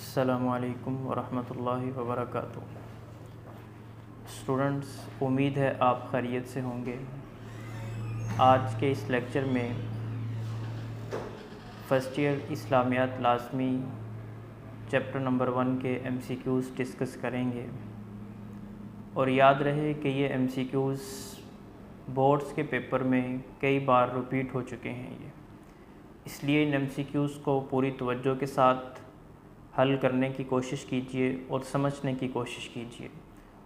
अस्सलामुअलैकुम वरहमतुल्लाहि वबरकातुहू। स्टूडेंट्स, उम्मीद है आप खैरियत से होंगे। आज के इस लेक्चर में फ़र्स्ट ईयर इस्लामियात लाज़मी चैप्टर नंबर 1 के MCQs डिस्कस करेंगे। और याद रहे कि ये MCQs बोर्ड्स के पेपर में कई बार रिपीट हो चुके हैं इसलिए इन MCQs को पूरी तवज्जो के साथ हल करने की कोशिश कीजिए और समझने की कोशिश कीजिए।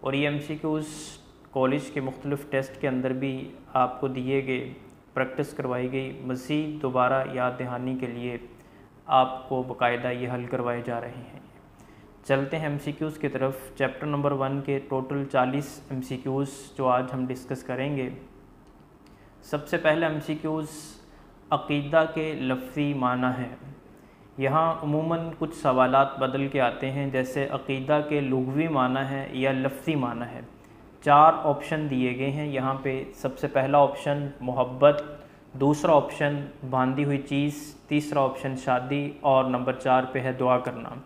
और ये MCQs कॉलेज के मुख्तलिफ़ टेस्ट के अंदर भी आपको दिए गए, प्रैक्टिस करवाई गई, मज़ीद दोबारा याद दहानी के लिए आपको बाकायदा ये हल करवाए जा रहे हैं। चलते हैं MCQs की तरफ। चैप्टर नंबर 1 के टोटल 40 MCQs जो आज हम डिस्कस करेंगे। सबसे पहले MCQs अक़ीदा के लफ्ज़ी माना है। यहाँ उमूमन कुछ सवालात बदल के आते हैं, जैसे अक़ीदा के लुग़वी माना है या लफ्ज़ी माना है। 4 ऑप्शन दिए गए हैं यहाँ पे। सबसे पहला ऑप्शन मोहब्बत, दूसरा ऑप्शन बांधी हुई चीज़, तीसरा ऑप्शन शादी और नंबर 4 पे है दुआ करना।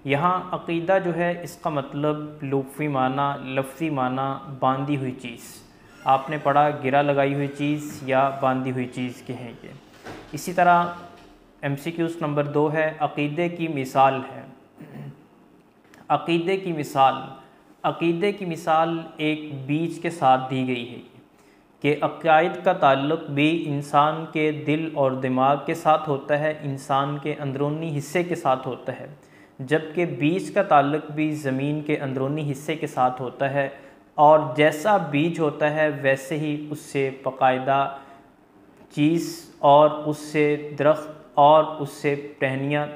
यहाँ अक़ीदा जो है इसका मतलब लुग़वी माना, लफ्ज़ी माना बांधी हुई चीज़। आपने पढ़ा गिरा लगाई हुई चीज़ या बांधी हुई चीज़ के हैं ये। इसी तरह MCQs नंबर 2 है अक़ीदे की मिसाल है। अक़ीदे की मिसाल, अक़ीदे की मिसाल एक बीज के साथ दी गई है कि अक़ाइद का ताल्लुक़ भी इंसान के दिल और दिमाग के साथ होता है, इंसान के अंदरूनी हिस्से के साथ होता है, जबकि बीज का ताल्लुक़ भी ज़मीन के अंदरूनी हिस्से के साथ होता है। और जैसा बीज होता है वैसे ही उससे बाकायदा चीज़ और उससे दरख्त और उससे टहनियाँ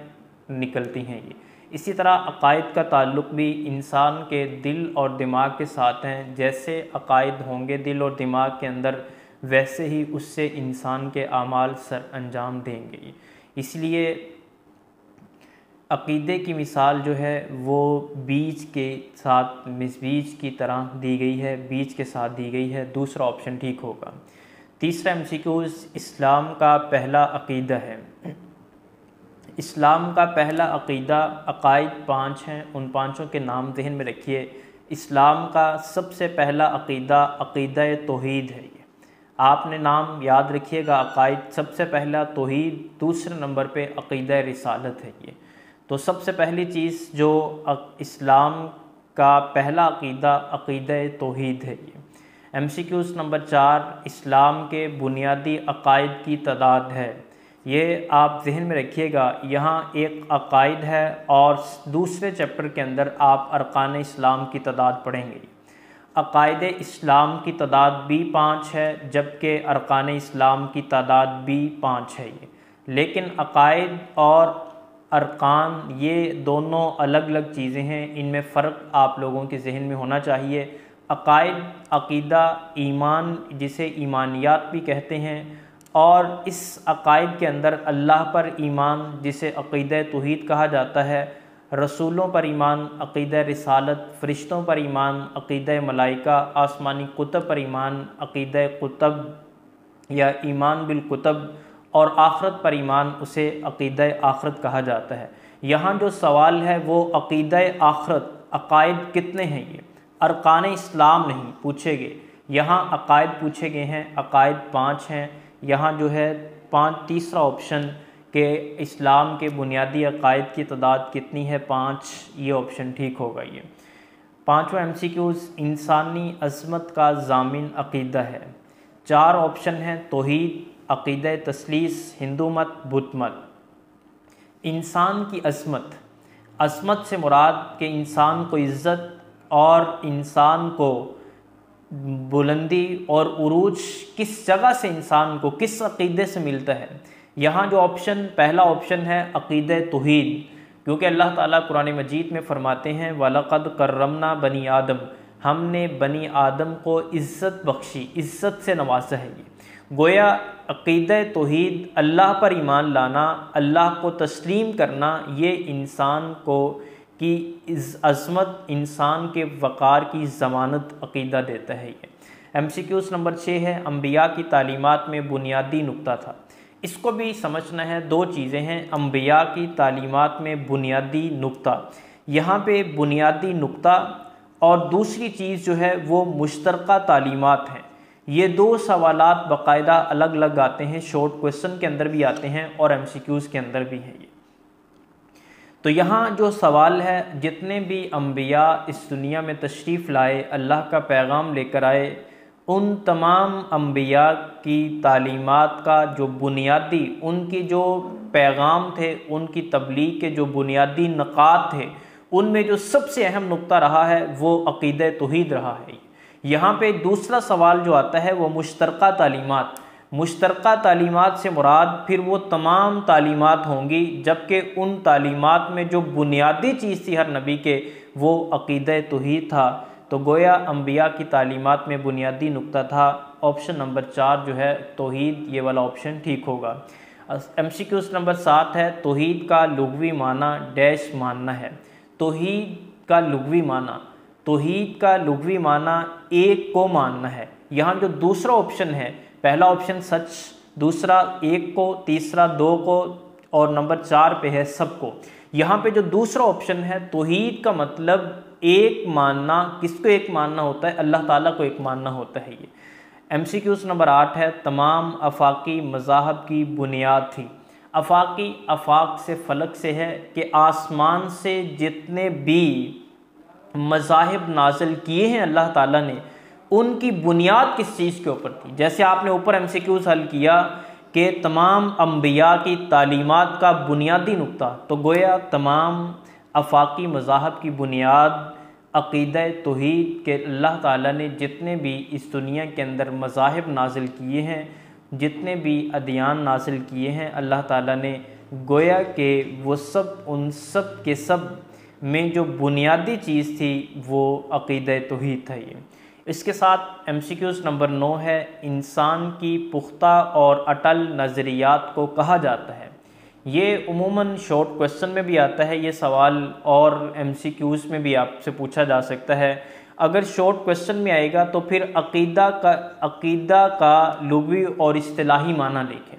निकलती हैं ये। इसी तरह अक़ाइद का ताल्लुक़ भी इंसान के दिल और दिमाग के साथ हैं। जैसे अक़ाइद होंगे दिल और दिमाग के अंदर वैसे ही उससे इंसान के आमाल सर अंजाम देंगे। इसलिए अक़ीदे की मिसाल जो है वो बीज के साथ, बीज की तरह दी गई है, बीज के साथ दी गई है। दूसरा ऑप्शन ठीक होगा। तीसरा MCQs इस्लाम का पहला अक़ीदा है। इस्लाम का पहला अक़ीदा, अक़ाइद 5 हैं, उन पाँचों के नाम ज़हन में रखिए। इस्लाम का सबसे पहला अक़ीदा अक़ीदा तौहीद है। ये आपने नाम याद रखिएगा। अक़ाइद सबसे पहला तौहीद, दूसरे नंबर पे अक़ीदा रिसालत है ये। तो सबसे पहली चीज़ जो इस्लाम का पहला अक़ीदा अक़ीदा तौहीद है ये। MCQs नंबर 4 इस्लाम के बुनियादी अक़ाइद की तादाद है। ये आप जहन में रखिएगा। यहाँ एक अक़ाइद है और दूसरे चैप्टर के अंदर आप अरकान इस्लाम की तादाद पढ़ेंगे। अक़ाइद इस्लाम की तादाद भी 5 है, जबकि अरकान इस्लाम की तादाद भी 5 है ये। लेकिन अक़ाइद और अरकान ये दोनों अलग अलग चीज़ें हैं, इनमें फ़र्क आप लोगों के जहन में होना चाहिए। अक़ाइद, अक़ीदा, ईमान जिसे ईमानियात भी कहते हैं, और इस अक़ाइद के अंदर अल्लाह पर ईमान जिसे अक़ीदा तौहीद कहा जाता है, रसूलों पर ईमान अक़ीदा रिसालत, फ़रिश्तों पर ईमान अक़ीदा मलाइका, आसमानी कुतब पर ईमान अक़ीदा कुतब या ईमान बिल कुतब, और आखरत पर ईमान उसे अक़ीदा आखरत कहा जाता है। यहाँ जो सवाल है वो अक़ीदा आखरत, अक़ाइद कितने हैं ये, अरकान इस्लाम नहीं पूछे गए, यहाँ अक़ाइद पूछे गए हैं। अक़ाइद 5 हैं। यहाँ जो है 5, तीसरा ऑप्शन के इस्लाम के बुनियादी अक़ाइद की तादाद कितनी है, 5, ये ऑप्शन ठीक होगा ये। 5वां MCQs इंसानी अज़मत का ज़ामिन अक़ीदा है। 4 ऑप्शन हैं, तौहीद, अक़ीदा तस्लीस, हिंदू मत, बुत मत। इंसान की अज़मत, अज़मत से मुराद कि इंसान को इज़्ज़त और इंसान को बुलंदी और उरूज किस जगह से, इंसान को किस अक़ीदे से मिलता है। यहाँ जो ऑप्शन, पहला ऑप्शन है अक़ीदा तौहीद, क्योंकि अल्लाह ताला कुरान मजीद में फरमाते हैं वलक़द कररमना बनी आदम, हमने बनी आदम को इज़्ज़त बख्शी, इज़्ज़त से नवाजा है ये। गोया अक़ीदा तौहीद, अल्लाह पर ईमान लाना, अल्लाह को तस्लीम करना, ये इंसान को कि अज़मत, इंसान के वक़ार की ज़मानत अक़ीदा देता है ये। MCQs नंबर 6 है अम्बिया की तालीमात में बुनियादी नुक्ता था। इसको भी समझना है। दो चीज़ें हैं, अम्बिया की तालीमात में बुनियादी नुक्ता, यहाँ पे बुनियादी नुक्ता, और दूसरी चीज़ जो है वो मुश्तरका तालीमात हैं। ये दो सवालात बाकायदा अलग अलग आते हैं, शॉर्ट क्वेश्चन के अंदर भी आते हैं और एमसीक्यूज़ के अंदर भी हैं ये। तो यहाँ जो सवाल है, जितने भी अम्बिया इस दुनिया में तशरीफ़ लाए, अल्लाह का पैगाम लेकर आए, उन तमाम अम्बिया की तालीमात का जो बुनियादी, उनकी जो पैगाम थे, उनकी तबलीग के जो बुनियादी नकात थे, उनमें जो सबसे अहम नुक्ता रहा है वो अक़ीदा तौहीद रहा है। यहाँ पे दूसरा सवाल जो आता है वो मुश्तरका तालीमात। मुश्तरका तालीमात से मुराद फिर वो तमाम तालीमात होंगी, जबकि उन तालीमात में जो बुनियादी चीज़ थी हर नबी के, वो अक़ीदा तौहीद था। तो गोया अम्बिया की तालीमात में बुनियादी नुक्ता था। ऑप्शन नंबर 4 जो है तौहीद, ये वाला ऑप्शन ठीक होगा। एमसीक्यूज़ नंबर 7 है, तौहीद का लुग़वी माना डैश मानना है। तौहीद का लुग़वी माना, तौहीद का लुग़वी माना एक को मानना है। यहाँ जो दूसरा ऑप्शन है, पहला ऑप्शन सच, दूसरा एक को, तीसरा दो को, और नंबर 4 पे है सबको। यहाँ पे जो दूसरा ऑप्शन है, तौहीद का मतलब एक मानना, किसको एक मानना होता है? अल्लाह ताला को एक मानना होता है ये। एमसीक्यूज़ नंबर 8 है, तमाम अफाकी मज़ाहब की बुनियाद थी। अफाकी, अफाक से फलक से है कि आसमान से जितने भी मज़ाहिब नाज़िल किए हैं अल्लाह ताला ने, उनकी बुनियाद किस चीज़ के ऊपर थी। जैसे आपने ऊपर एमसीक्यूज़ हल किया कि तमाम अम्बिया की तालीमात का बुनियादी नुक्ता, तो गोया तमाम अफाकी मज़ाहब की बुनियाद अक़ीदा तौहीद के अल्लाह ताला ने जितने भी इस दुनिया के अंदर मज़ाहिब नाज़िल किए हैं, जितने भी अदियान नाज़िल किए हैं अल्लाह ताला ने, गोया के वो सब, उन सब के सब में जो बुनियादी चीज़ थी वो अक़ीदा तौहीद था ये। इसके साथ एमसीक्यूज़ नंबर 9 है, इंसान की पुख्ता और अटल नज़रियात को कहा जाता है। ये उमूमन शॉर्ट क्वेश्चन में भी आता है ये सवाल, और एमसीक्यूज़ में भी आपसे पूछा जा सकता है। अगर शॉर्ट क्वेश्चन में आएगा तो फिर अक़ीदा का लुग़वी और इस्तिलाही माना लिखें।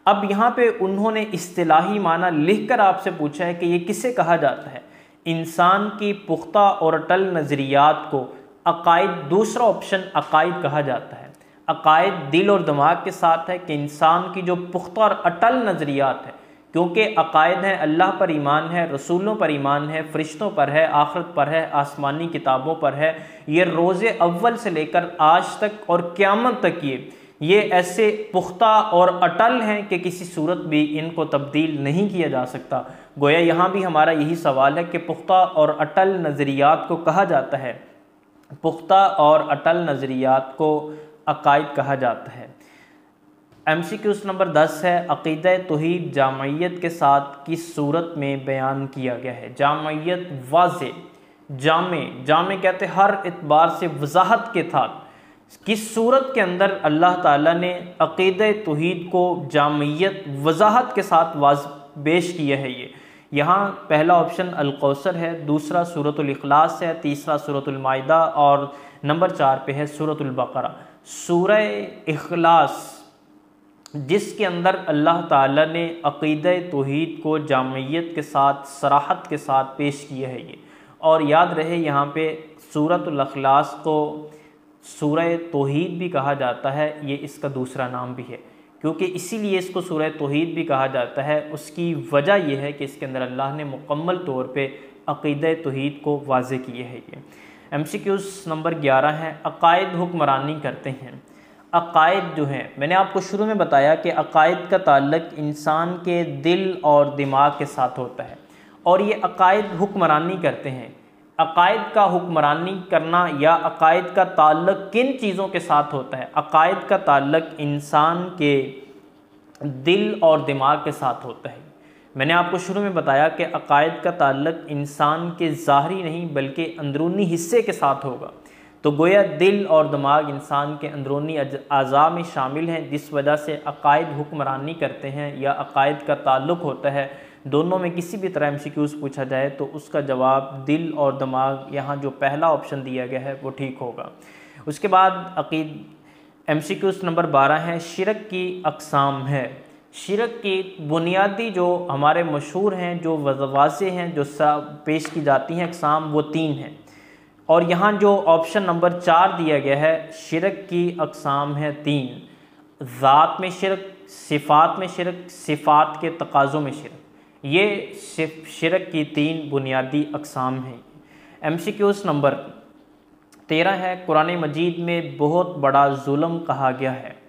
अब यहाँ पे उन्होंने इस्तिलाही माना लिखकर आपसे पूछा है कि ये किसे कहा जाता है। इंसान की पुख्ता और अटल नज़रियात को अकायद, दूसरा ऑप्शन अकायद कहा जाता है। अकायद दिल और दिमाग के साथ है कि इंसान की जो पुख्ता और अटल नज़रियात है, क्योंकि अकायद हैं, अल्लाह पर ईमान है, रसूलों पर ईमान है, फ़रिश्तों पर है, आखिरत पर है, आसमानी किताबों पर है, ये रोज़े अव्वल से लेकर आज तक और क़यामत तक ये ऐसे पुख्ता और अटल हैं कि किसी सूरत भी इनको तब्दील नहीं किया जा सकता। गोया यहाँ भी हमारा यही सवाल है कि पुख्ता और अटल नज़रियात को कहा जाता है, पुख्ता और अटल नज़रियात को अकायद कहा जाता है। एमसीक्यूज़ नंबर 10 है, अक़ीदा तौहीद जामयत के साथ किस सूरत में बयान किया गया है। जामयत वाज़े, जामे कहते हर एतबार से वजाहत के साथ, किस सूरत के अंदर अल्लाह ताला ने अक़ीदा तौहीद को जामयत वजाहत के साथ पेश किया है ये। यहाँ पहला ऑप्शन अल-कौसर है, दूसरा सूरतुल इखलास है, तीसरा सूरतुल माइदा, और नंबर 4 पे है सूरतुल बकरा। सूरह इखलास, जिसके अंदर अल्लाह ताला ने अक़ीदा तौहीद को जामयत के साथ, सराहत के साथ पेश किया है ये। और याद रहे यहाँ पे सूरतुल इखलास को सूरह तौहीद भी कहा जाता है, ये इसका दूसरा नाम भी है, क्योंकि इसीलिए इसको सूरह तौहीद भी कहा जाता है। उसकी वजह यह है कि इसके अंदर अल्लाह ने मुकम्मल तौर पे अक़ीदा तौहीद को वाज़े किए है ये। एमसीक्यूज़ नंबर 11 है, अकायद हुक्मरानी करते हैं। अकायद जो हैं, मैंने आपको शुरू में बताया कि अकायद का ताल्लुक इंसान के दिल और दिमाग के साथ होता है, और ये अकायद हुक्मरानी करते हैं। अकायद का हुक्मरानी करना या अकायद का ताल्लुक किन चीज़ों के साथ होता है? अकायद का ताल्लुक इंसान के दिल और दिमाग के साथ होता है। मैंने आपको शुरू में बताया कि अकायद का ताल्लुक इंसान के ज़ाहरी नहीं बल्कि अंदरूनी हिस्से के साथ होगा। तो गोया दिल और दिमाग इंसान के अंदरूनी अज़ा में शामिल हैं, जिस वजह से अकायद हुक्मरानी करते हैं या अकायद का ताल्लुक होता है। दोनों में किसी भी तरह एमसीक्यूज़ पूछा जाए तो उसका जवाब दिल और दिमाग, यहाँ जो पहला ऑप्शन दिया गया है वो ठीक होगा। उसके बाद एमसीक्यूज़ नंबर 12 है, शिरक की अक़साम है। शिरक की बुनियादी जो हमारे मशहूर हैं, जो वाज़े हैं, जो पेश की जाती हैं अक़साम, वो 3 हैं। और यहाँ जो ऑप्शन नंबर 4 दिया गया है, शिरक की अक़साम है 3। ज़ात में शिरक, सिफ़ात में शिरक, सिफ़ात के तकाज़ों में शिरक, ये शिरक की 3 बुनियादी अक़साम हैं। MCQs नंबर 13 है, कुरान मजीद में बहुत बड़ा जुल्म कहा गया है।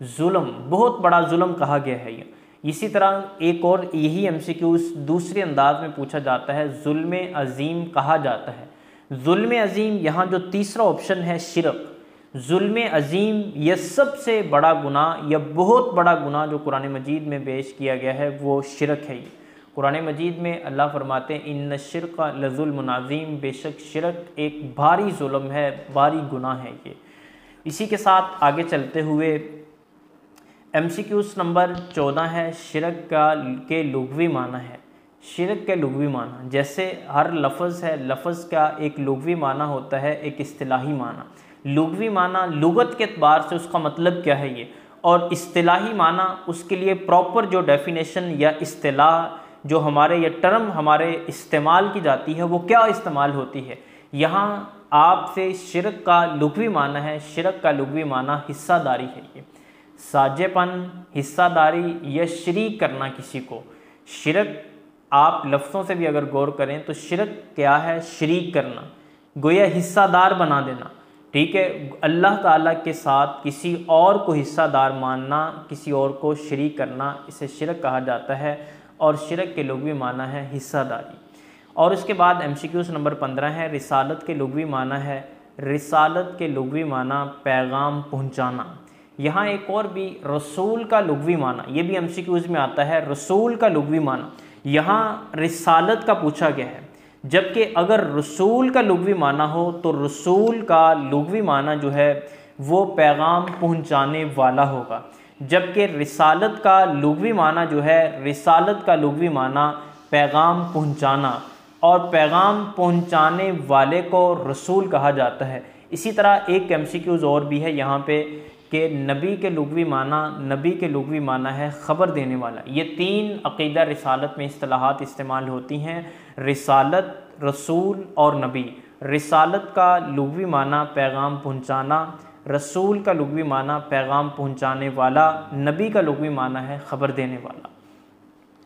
जुल्म, बहुत बड़ा जुल्म कहा गया है। इसी तरह एक और यही MCQs दूसरे अंदाज में पूछा जाता है, जुल्म अज़ीम कहा जाता है। जुल्म अज़ीम, यहाँ जो तीसरा ऑप्शन है शिरक, जुल्म अज़ीम, यह सबसे बड़ा गुनाह या बहुत बड़ा गुनाह जो कुरान मजीद में पेश किया गया है वो शिरक है। कुरान मजीद में अल्लाह फरमाते हैं इन्न शिरक लज़ुल्मुन अज़ीम, बेशक शिरक एक भारी जुल्म है, भारी गुनाह है ये। इसी के साथ आगे चलते हुए MCQs नंबर 14 है, शिरक के लुग़वी माना है। शिरक के लुग़वी माना, जैसे हर लफ्ज़ है, लफ्ज़ का एक लुग़वी माना होता है, एक इस्तिलाही माना। लुग़वी माना लुगत के एतबार से उसका मतलब क्या है ये, और इस्तिलाही माना उसके लिए प्रॉपर जो डेफिनेशन या इस्तिलाह जो हमारे ये टर्म हमारे इस्तेमाल की जाती है वो क्या इस्तेमाल होती है। यहाँ आपसे शिरक का लुग़वी माना है, शिरक का लुग़वी माना हिस्सादारी है। ये साझेपन, हिस्सादारी या शरीक करना किसी को। शिरक आप लफ्ज़ों से भी अगर गौर करें तो शिरक क्या है, शरीक करना, गोया हिस्सादार बना देना। ठीक है, अल्लाह ताला के साथ किसी और को हिस्सादार मानना, किसी और को शरीक करना, इसे शिरक कहा जाता है। और शिरक के लुग़वी माना है हिस्सादारी। और उसके बाद MCQs नंबर 15 है, रिसालत के लुग़वी माना है। रिसालत के लुग़वी माना पैगाम पहुँचाना। यहाँ एक और भी रसूल का लुग़वी माना, ये भी MCQs में आता है, रसूल का लुग़वी माना। यहाँ रिसालत का पूछा गया है, जबकि अगर रसूल का लुग़वी माना हो तो रसूल का लुग़वी माना जो है वो पैगाम पहुँचाने वाला होगा, जबकि रिसालत का लुग़वी माना जो है, रिसालत का लुग़वी माना पैगाम पहुँचाना, और पैगाम पहुँचाने वाले को रसूल कहा जाता है। इसी तरह एक MCQs और भी है यहाँ पे कि नबी के लुग़वी माना, नबी के लुग़वी माना है ख़बर देने वाला। ये 3 अक़ीदा रिसालत में इस्तिलाहात इस्तेमाल होती हैं, रिसालत, रसूल और नबी। रिसालत का लुग़वी माना पैगाम पहुँचाना, रसूल का लुग़वी माना पैगाम पहुँचाने वाला, नबी का लुग़वी माना है ख़बर देने वाला।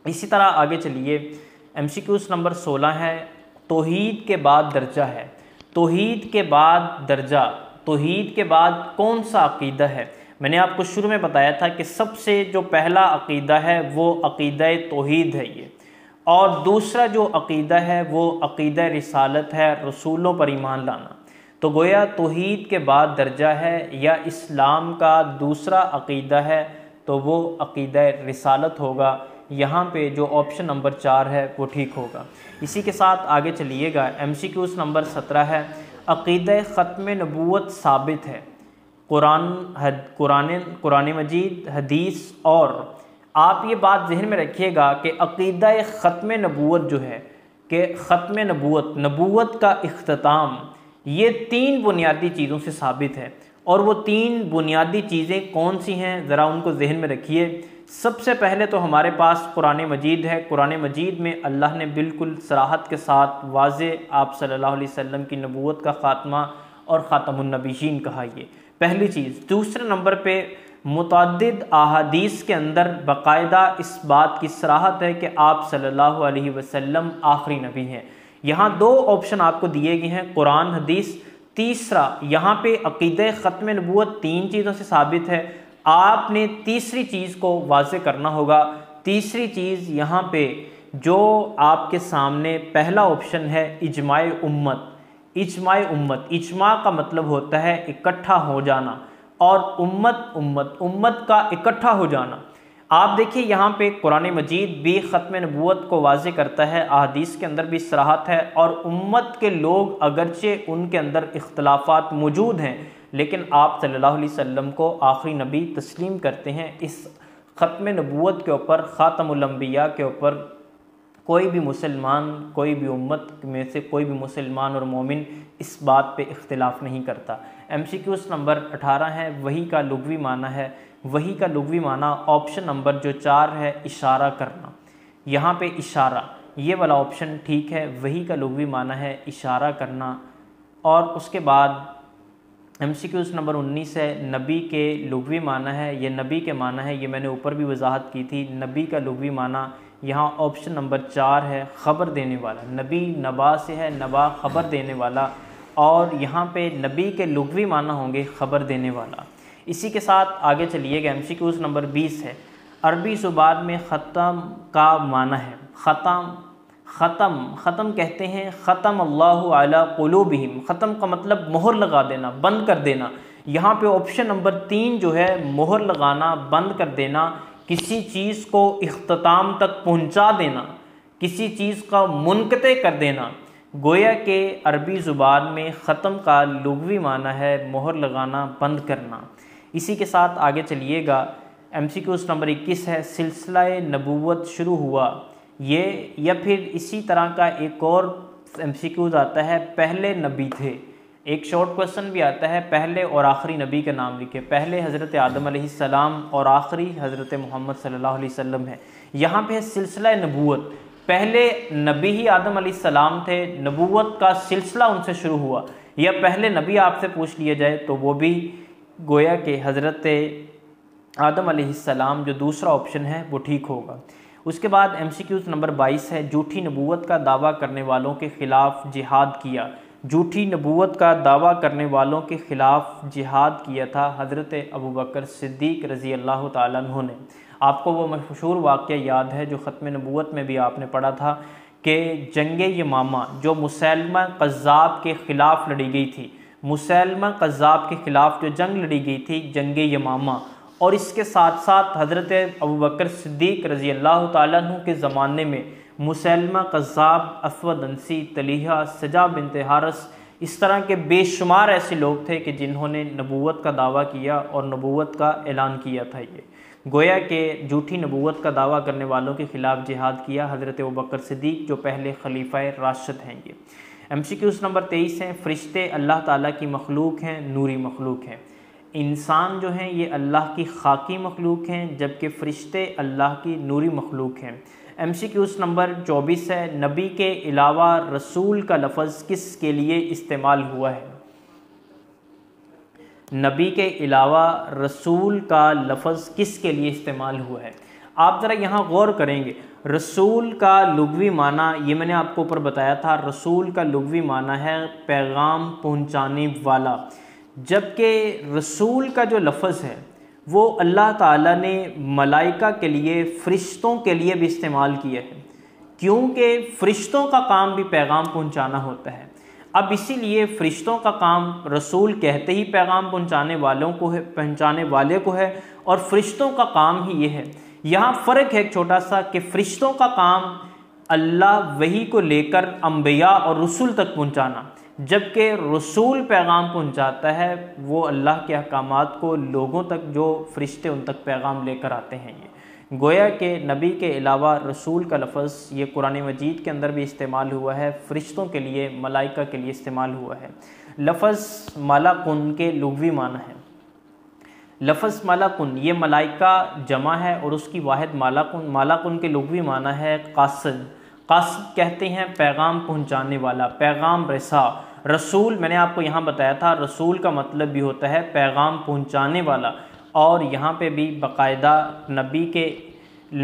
इसी तरह आगे चलिए, MCQs नंबर 16 है, तौहीद के बाद दर्जा है। तौहीद के बाद दर्जा, तौहीद के बाद कौन सा अक़ीदा है। मैंने आपको शुरू में बताया था कि सबसे जो पहला अक़ीदा है वो अक़ीदा तौहीद है ये, और दूसरा जो अक़ीदा है वो अक़ीदा रिसालत है, रसूलों पर ईमान लाना। तो गोया तौहीद के बाद दर्जा है या इस्लाम का दूसरा अक़ीदा है तो वो अक़ीदा रिसालत होगा। यहाँ पे जो ऑप्शन नंबर 4 है वो ठीक होगा। इसी के साथ आगे चलिएगा, MCQs नंबर 17 है, अक़ीदा ख़त्म नबूवत साबित है। कुरान मजीद, हदीस, और आप ये बात जहन में रखिएगा कि अक़ीदा ख़त्म नबूवत जो है, कि ख़त्म नबूवत, नबूवत का इख्तिताम, ये 3 बुनियादी चीज़ों से साबित है। और वो 3 बुनियादी चीज़ें कौन सी हैं, ज़रा उनको जहन में रखिए। सबसे पहले तो हमारे पास कुरान मजीद है। कुरान मजीद में अल्लाह ने बिल्कुल सराहत के साथ वाज़े आप सल्लल्लाहु अलैहि वसल्लम की नबूवत का ख़ात्मा और ख़ातमुन नबीयीन कहा, ये पहली चीज़। दूसरे नंबर पे मुतअद्दिद अहादीस के अंदर बाकायदा इस बात की सराहत है कि आप सल्लल्लाहु अलैहि वसल्लम आखिरी नबी हैं। यहाँ 2 ऑप्शन आपको दिए गए हैं, कुरान, हदीस। तीसरा यहाँ पे अक़ीदा ख़त्म नबूवत 3 चीज़ों से साबित है, आपने तीसरी चीज़ को वाज़े करना होगा। तीसरी चीज़ यहाँ पे जो आपके सामने पहला ऑप्शन है, इजमाए उम्मत। इजमाए उम्मत, इजमा का मतलब होता है इकट्ठा हो जाना, और उम्मत का इकट्ठा हो जाना। आप देखिए यहाँ पे कुरान मजीद भी ख़त्म नबूवत को वाज़े करता है, अहादीस के अंदर भी सराहत है, और उम्मत के लोग अगरचे उनके अंदर इख्तलाफात मौजूद हैं, लेकिन आप सल्लल्लाहु अलैहि वसल्लम को आखिरी नबी तस्लीम करते हैं। इस ख़त्म नबूवत के ऊपर, ख़ातमुल अंबिया के ऊपर कोई भी मुसलमान, कोई भी उम्मत में से कोई भी मुसलमान और मोमिन इस बात पे इख्तिलाफ़ नहीं करता। MCQs नंबर 18 है, वही का लुग़वी माना है। वही का लुग़वी माना ऑप्शन नंबर जो 4 है, इशारा करना। यहाँ पे इशारा, ये वाला ऑप्शन ठीक है। वही का लुग़वी माना है इशारा करना। और उसके बाद MCQs नंबर 19 है, नबी के लुग़वी माना है। ये नबी के माना है, ये मैंने ऊपर भी वजाहत की थी। नबी का लुग़वी माना यहाँ ऑप्शन नंबर 4 है, ख़बर देने वाला। नबी नबा से है, नबा ख़बर देने वाला, और यहाँ पे नबी के लुग़वी माना होंगे ख़बर देने वाला। इसी के साथ आगे चलिएगा। MCQs नंबर 20 है, अरबी ज़ुबान में ख़त्म का माना है। ख़त्म कहते हैं, ख़त्म अल्लाहु अला क़ुलूबिहिम। ख़त्म का मतलब मोहर लगा देना, बंद कर देना। यहाँ पे ऑप्शन नंबर 3 जो है, मोहर लगाना, बंद कर देना, किसी चीज़ को इख्तिताम तक पहुँचा देना, किसी चीज़ का मुनक़ते कर देना। गोया के अरबी ज़ुबान में ख़त्म का लुग़वी माना है मोहर लगाना, बंद करना। इसी के साथ आगे चलिएगा। MCQs नंबर 21 है, सिलसिला नबूवत शुरू हुआ। ये या फिर इसी तरह का एक और MCQs आता है, पहले नबी थे। एक शॉर्ट क्वेश्चन भी आता है, पहले और आखिरी नबी का नाम लिखे। पहले हज़रत आदम अलैहिस्सलाम और आखिरी हज़रत मोहम्मद सल्लल्लाहु अलैहि वसल्लम है। यहाँ पे है सिलसिला नबूवत, पहले नबी ही आदम अलैहिस्सलाम थे, नबूवत का सिलसिला उनसे शुरू हुआ। या पहले नबी आपसे पूछ लिया जाए तो वो भी गोया के हज़रत आदम अलैहिस्सलाम, जो दूसरा ऑप्शन है वो ठीक होगा। उसके बाद MCQs नंबर 22 है, झूठी नबूवत का दावा करने वालों के ख़िलाफ़ जिहाद किया। झूठी नबूवत का दावा करने वालों के ख़िलाफ़ जिहाद किया था हज़रत अबू बकर सिद्दीक़ रज़ी अल्लाह ताला अन्हु ने। आपको वो मशहूर वाक़या याद है जो ख़त्म नबूवत में भी आपने पढ़ा था कि जंग यमामा जो मुसैलमा कज़्ज़ाब के ख़िलाफ़ लड़ी गई थी, मुसैलमा कज़्ज़ाब के ख़िलाफ़ जो जंग लड़ी गई थी, जंग यमामा, और इसके साथ साथ हज़रत अबू बकर सिद्दीक़ रज़ी अल्लाह ताला अन्हु के ज़माने में मुसैलमा कज़्ज़ाब, अस्वद अंसी, तलीहा, सजा बिन्त हारिस, इस तरह के बेशुमार ऐसे लोग थे कि जिन्होंने नबूवत का दावा किया और नबूवत का ऐलान किया था। ये गोया के झूठी नबूवत का दावा करने वालों के ख़िलाफ़ जिहाद किया हज़रत अबू बकर सिद्दीक़, जो पहले खलीफा राशिद हैं। ये MCQs नंबर 23 हैं, फ़रिश्ते अल्लाह ताला की मखलूक हैं, नूरी मखलूक हैं। इंसान जो हैं ये अल्लाह की खाकी मखलूक हैं, जबकि फ़रिश्ते अल्लाह की नूरी मखलूक हैं। MCQs नंबर 24 है, नबी के अलावा रसूल का लफ्ज़ किसके लिए इस्तेमाल हुआ है। नबी के अलावा रसूल का लफ्ज़ किसके लिए इस्तेमाल हुआ है। आप ज़रा यहाँ गौर करेंगे, रसूल का लुग़वी माना ये मैंने आपको ऊपर बताया था, रसूल का लुग़वी माना है पैगाम पहुँचाने वाला, जबकि रसूल का जो लफ्ज़ है वो अल्लाह ताला ने मलाइका के लिए, फ़रिश्तों के लिए भी इस्तेमाल किया है, क्योंकि फ़रिश्तों का काम भी पैगाम पहुँचाना होता है। अब इसीलिए फ़रिश्तों का काम रसूल कहते ही पैगाम पहुँचाने वालों को है, पहुँचाने वाले को है, और फ़रिश्तों का काम ही ये है। यहाँ फ़र्क है एक छोटा सा कि फ़रिश्तों का काम अल्लाह वही को लेकर अंबिया और रसूल तक पहुँचाना, जबकि रसूल पैगाम पहुँचाता है वो अल्लाह के अहकामात को लोगों तक, जो फ़रिश्ते उन तक पैगाम लेकर आते हैं। ये गोया के नबी के अलावा रसूल का लफ्ज़ ये कुरान मजीद के अंदर भी इस्तेमाल हुआ है, फ़रिश्तों के लिए, मलाइका के लिए इस्तेमाल हुआ है। लफ्ज़ मलाकुन के लुग़वी माना है। लफ्ज़ मलाकुन ये मलाइका जमा है और उसकी वाहिद मालाकुन। मालाकुन के लुग़वी माना है कासिद। कासिद कहते हैं पैगाम पहुँचाने वाला, पैगाम रसा। रसूल मैंने आपको यहाँ बताया था, रसूल का मतलब भी होता है पैगाम पहुँचाने वाला, और यहाँ पे भी बाकायदा नबी के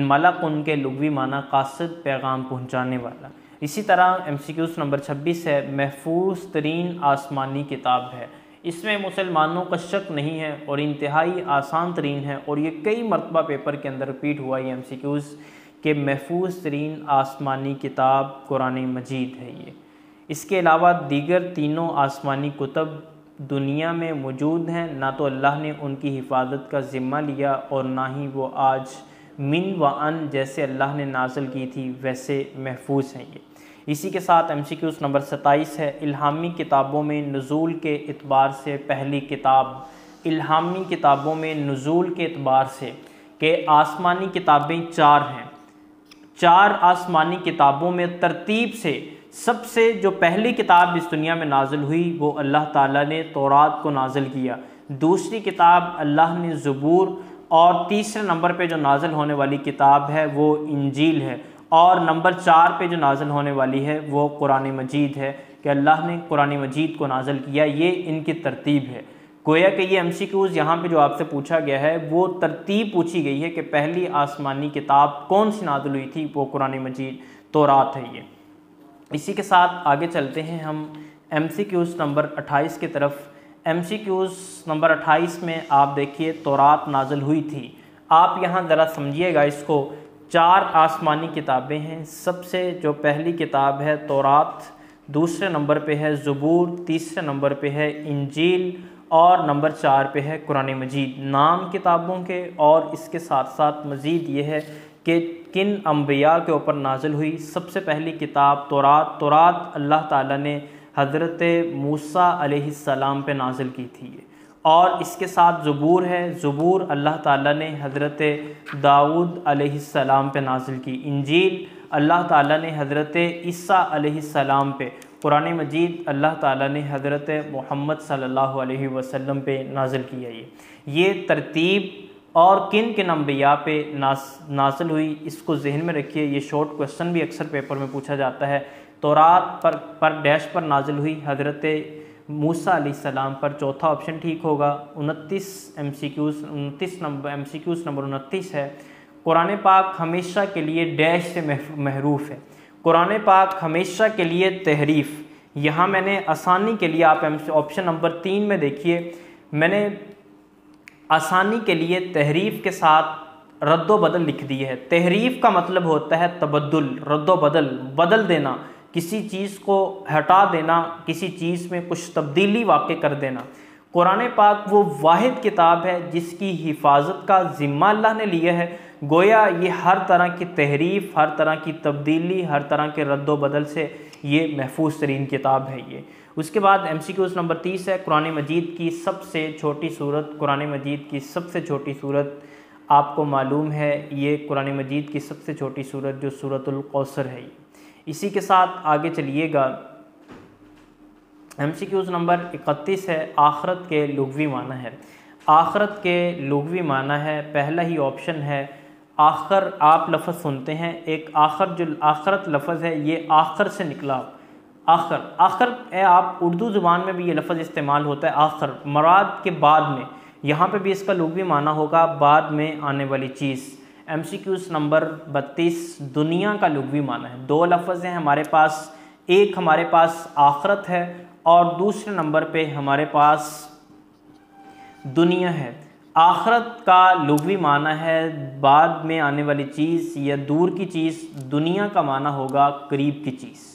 मलाकुन के लुग़वी माना कासिद, पैगाम पहुँचाने वाला। इसी तरह MCQs नंबर 26 है, महफूज तरीन आसमानी किताब है। इसमें मुसलमानों का शक नहीं है और इंतहाई आसान तरीन है, और ये कई मरतबा पेपर के अंदर रिपीट हुआ ये MCQs के महफूज तरीन आसमानी किताब कुरान मजीद है। ये इसके अलावा दीगर तीनों आसमानी कुतब दुनिया में मौजूद हैं, ना तो अल्लाह ने उनकी हिफाजत का ज़िम्मा लिया और ना ही वो आज मिन व अन जैसे अल्लाह ने नाज़िल की थी वैसे महफूज हैं। ये इसी के साथ MCQs नंबर 27 है, इल्हामी किताबों में नुज़ूल के एतबार से पहली किताब। इल्हामी किताबों में नुज़ूल के एतबार से कि आसमानी किताबें 4 हैं, 4 आसमानी किताबों में तरतीब से सबसे जो पहली किताब इस दुनिया में नाजिल हुई वो अल्लाह ताला ने तौरात को नाजिल किया। दूसरी किताब अल्लाह ने ज़बूर, और तीसरे नंबर पे जो नाजिल होने वाली किताब है वो इंजील है, और नंबर 4 पे जो नाजिल होने वाली है वो कुरान मजीद है कि अल्लाह ने कुरान मजीद को नाजिल किया। ये इनकी तरतीब है। गोया कि ये MCQs यहाँ पे जो आपसे पूछा गया है वो तरतीब पूछी गई है कि पहली आसमानी किताब कौन सी नाजिल हुई थी, वो कुरान मजीद तौरात है। ये इसी के साथ आगे चलते हैं हम MCQs नंबर 28 की तरफ। MCQs नंबर 28 में आप देखिए तौरात नाजिल हुई थी। आप यहाँ ज़रा समझिएगा इसको। 4 आसमानी किताबें हैं। सबसे जो पहली किताब है तौरात, दूसरे नंबर पे है ज़बूर, तीसरे नंबर पे है इंजील, और नंबर 4 पे है कुरान मजीद। नाम किताबों के और इसके साथ साथ मज़ीद ये है कि किन अम्बिया के ऊपर नाजिल हुई। सबसे पहली किताब तौरात। तौरात अल्लाह ताला ने हज़रत मूसा अलैहिस्सलाम पे नाजिल की थी। और इसके साथ ज़बूर है। ज़बूर अल्लाह ताला ने हज़रत दाऊद अलैहिस्सलाम पे नाजिल की। इंजील अल्लाह ताला ने हज़रत ईसा अलैहिस्सलाम पे। कुरान मजीद अल्लाह ताला ने हज़रत मोहम्मद सल्लल्लाहु अलैहि वसल्लम पे नाजिल किया। ये तरतीब और किन किन अम्बिया पे नाजिल हुई, इसको जहन में रखिए। ये शॉर्ट क्वेश्चन भी अक्सर पेपर में पूछा जाता है। तौरात पर डैश पर नाजिल हुई हज़रत मूसा अलैहिस्सलाम पर, चौथा ऑप्शन ठीक होगा। 29 MCQs नंबर 29 है। कुरान पाक हमेशा के लिए डैश से महरूफ है। कुरान पाक हमेशा के लिए तहरीफ। यहाँ मैंने आसानी के लिए, आप ऑप्शन नंबर 3 में देखिए, मैंने आसानी के लिए तहरीफ के साथ रद्दो बदल लिख दी है। तहरीफ का मतलब होता है तबद्दुल, रद्दो बदल, बदल देना, किसी चीज़ को हटा देना, किसी चीज़ में कुछ तब्दीली वाक़ई कर देना। कुरान पाक वो वाहिद किताब है जिसकी हिफाजत का ज़िम्मा अल्लाह ने लिया है। गोया ये हर तरह की तहरीफ, हर तरह की तब्दीली, हर तरह के रद्दो बदल से ये महफूज तरीन किताब है ये। उसके बाद MCQs नंबर 30 है। कुरान मजीद की सबसे छोटी सूरत। कुरान मजीद की सबसे छोटी सूरत आपको मालूम है, ये कुरान मजीद की सबसे छोटी सूरत जो सूरतुल कौसर है। इसी के साथ आगे चलिएगा। MCQs नंबर 31 है। आखरत के लुग़वी माना है। आखरत के लुग़वी माना है, पहला ही ऑप्शन है आखर। आप लफ्ज़ सुनते हैं, एक आखर, जो आखरत लफ्ज़ है ये आखर से निकला। आखर, आखर आप उर्दू ज़ुबान में भी ये लफ्ज़ इस्तेमाल होता है आखर, मराद के बाद में। यहाँ पे भी इसका लुग़वी माना होगा बाद में आने वाली चीज़। MCQs नंबर 32 दुनिया का लुग़वी माना है। 2 लफ्ज़ हैं हमारे पास, एक हमारे पास आखरत है और दूसरे नंबर पे हमारे पास दुनिया है। आखरत का लुग़वी माना है बाद में आने वाली चीज़ या दूर की चीज़। दुनिया का माना होगा करीब की चीज़,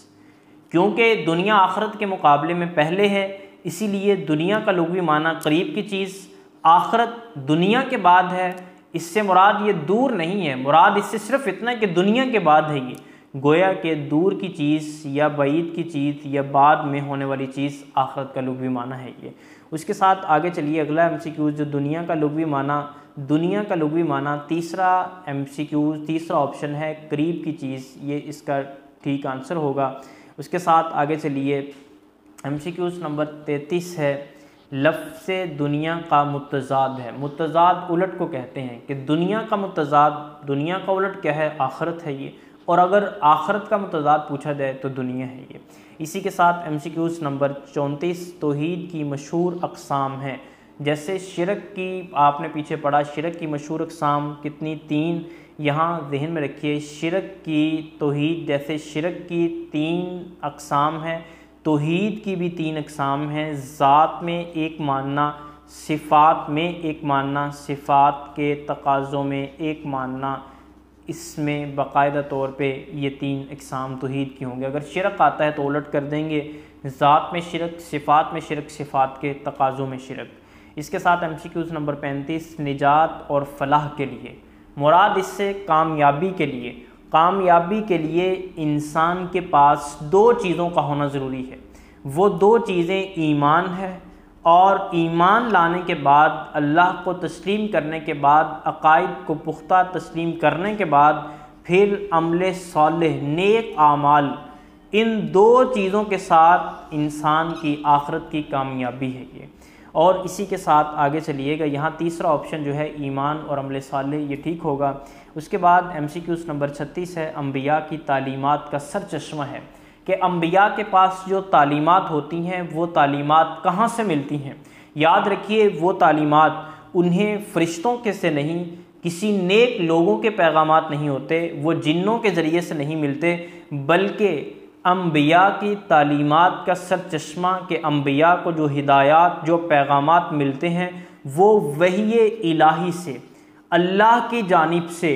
क्योंकि दुनिया आखरत के मुकाबले में पहले है, इसीलिए दुनिया का लुग़वी माना करीब की चीज़। आखरत दुनिया के बाद है, इससे मुराद ये दूर नहीं है, मुराद इससे सिर्फ इतना कि दुनिया के बाद है ये। गोया के दूर की चीज़ या बईद की चीज़ या बाद में होने वाली चीज़ आखरत का लुग़वी माना है ये। उसके साथ आगे चलिए अगला MCQ जो दुनिया का लुग़वी माना। दुनिया का लुग़वी माना तीसरा MCQ, तीसरा ऑप्शन है करीब की चीज़, ये इसका ठीक आंसर होगा। उसके साथ आगे चलिए MCQs नंबर 33 है। लफ्ज़ दुनिया का मुतज़ाद है। मुतज़ाद उलट को कहते हैं कि दुनिया का मुतज़ाद, दुनिया का उलट क्या है, आखरत है ये। और अगर आखरत का मुतज़ाद पूछा जाए तो दुनिया है ये। इसी के साथ MCQs नंबर 34 तौहीद की मशहूर अक़साम हैं। जैसे शिरक की आपने पीछे पढ़ा, शिरक की मशहूर अक़साम कितनी, 3। यहाँ जहन में रखिए शिरक की तौहीद, जैसे शिरक की 3 अक़साम हैं, तौहीद की भी 3 अक़साम हैं। ज़ात में एक मानना, सिफ़ात में एक मानना, सिफ़ात के तकाज़ों में एक मानना, इसमें बाकायदा तौर पे ये 3 अक़साम तौहीद की होंगे। अगर शिरक आता है तो उलट कर देंगे, ज़ात में शिरक, सिफ़ात में शिरक, सिफ़ात के तकाज़ों में शिरक। इसके साथ MCQs नंबर 35 निजात और फलाह के लिए, मुराद इससे कामयाबी के लिए। कामयाबी के लिए इंसान के पास 2 चीज़ों का होना ज़रूरी है। वो 2 चीज़ें ईमान है, और ईमान लाने के बाद, अल्लाह को तस्लीम करने के बाद, अकायद को पुख्ता तस्लीम करने के बाद फिर अमले सालेह, नेक आमाल, इन दो चीज़ों के साथ इंसान की आखिरत की कामयाबी है ये। और इसी के साथ आगे चलिएगा, यहाँ तीसरा ऑप्शन जो है ईमान और अमले सालेह, ये ठीक होगा। उसके बाद MCQs नंबर 36 है, अम्बिया की तालीमात का सर चश्मा है, कि अम्बिया के पास जो तालीमात होती हैं वो तालीमात कहाँ से मिलती हैं। याद रखिए, वो तालीमात उन्हें फरिश्तों के से नहीं, किसी नेक लोगों के पैगामात नहीं होते, वो जिन्नों के ज़रिए से नहीं मिलते, बल्कि अम्बिया की तालीमात का सर चश्मा के अम्बिया को जो हिदायत, जो पैगामात मिलते हैं वो वही इलाही से, अल्लाह की जानिब से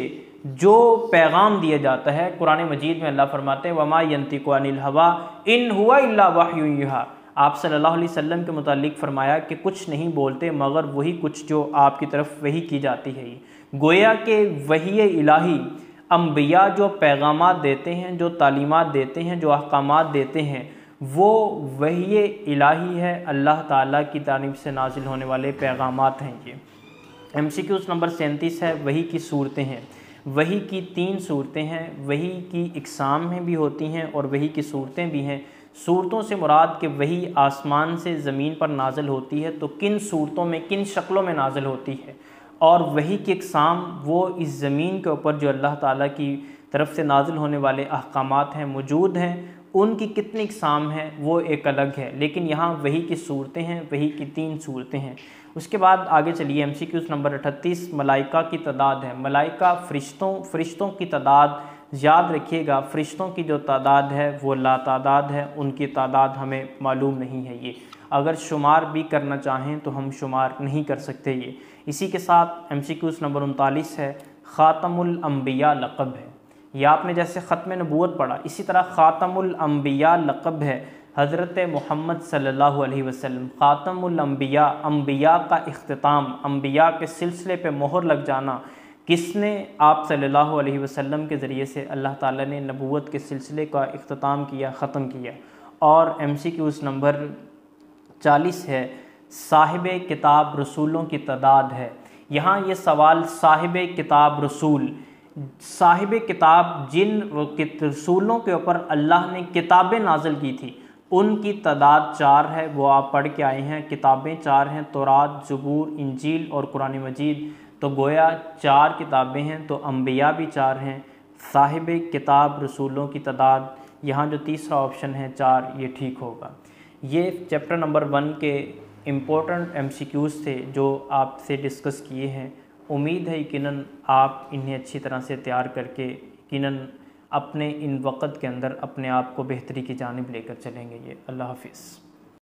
जो पैगाम दिया जाता है। कुरान मजीद में अल्लाह फरमाते हैं वमा यंतिकु अनिल हवा इन हुवा इल्ला वह्युन युहा। आप सल्लल्लाहु अलैहि वसल्लम के मुतालिक फरमाया कि कुछ नहीं बोलते मगर वही कुछ जो आपकी तरफ वही की जाती है। गोया के वही इलाही अम्बिया जो पैगामात देते हैं, जो तालीमात देते हैं, जो अहकामात देते हैं, वो वही इलाही है, अल्लाह ताला की जानिब से नाजिल होने वाले पैगामात हैं ये। MCQs नंबर 37 है, वही की सूरतें हैं। वही की 3 सूरतें हैं, वही की इकसाम में भी होती हैं और वही की सूरतें भी हैं। सूरतों से मुराद कि वही आसमान से ज़मीन पर नाजिल होती है तो किन सूरतों में, किन शक्लों में नाजिल होती है, और वही की इकसाम वो इस ज़मीन के ऊपर जो अल्लाह ताला की तरफ से नाजिल होने वाले अहकामात हैं मौजूद हैं, उनकी कितनी इकसाम है वो एक अलग है, लेकिन यहाँ वही की सूरतें हैं, वही की 3 सूरतें हैं। उसके बाद आगे चलिए, MCQs नंबर 38, मलाइका की तादाद है। मलाइका फ़रिश्तों की तादाद, याद रखिएगा फ़रिश्तों की जो तादाद है वो लातादाद है, उनकी तादाद हमें मालूम नहीं है। ये अगर शुमार भी करना चाहें तो हम शुमार नहीं कर सकते ये। इसी के साथ MCQs नंबर 39 है, ख़ातमुल अंबिया लक़ब है। यह आपने जैसे ख़त्म नबूवत पढ़ा, इसी तरह ख़ातमुल अंबिया लक़ब है हज़रत मोहम्मद सल्लल्लाहु अलैहि वसल्लम। ख़ातमुल अंबिया, अंबिया का इख्तिताम, अंबिया के सिलसिले पे मोहर लग जाना किसने? आप सल्लल्लाहु अलैहि वसल्लम के ज़रिए से अल्लाह ताला ने नबूवत के सिलसिले का इख्तिताम किया, ख़त्म किया। और MCQs नंबर 40 है, साहिब किताब रसूलों की तादाद है। यहाँ ये सवाल साहिब किताब रसूल, साहिब किताब जिन रसूलों के ऊपर अल्लाह ने किताबें नाज़िल की थी उनकी तादाद 4 है, वो आप पढ़ के आए हैं। किताबें 4 हैं, तौरात, ज़बूर, इंजील और कुरान मजीद। तो गोया 4 किताबें हैं, तो अम्बिया भी 4 हैं। साहिब किताब रसूलों की तादाद, यहाँ जो तीसरा ऑप्शन है 4, ये ठीक होगा। ये चैप्टर नंबर 1 के इम्पोर्टेंट MCQs थे जो आपसे डिस्कस किए हैं। उम्मीद है यकीनन आप इन्हें अच्छी तरह से तैयार करके यकीनन अपने इन वक़्त के अंदर अपने आप को बेहतरी की जानिब लेकर चलेंगे। ये अल्लाह हाफ़िज़।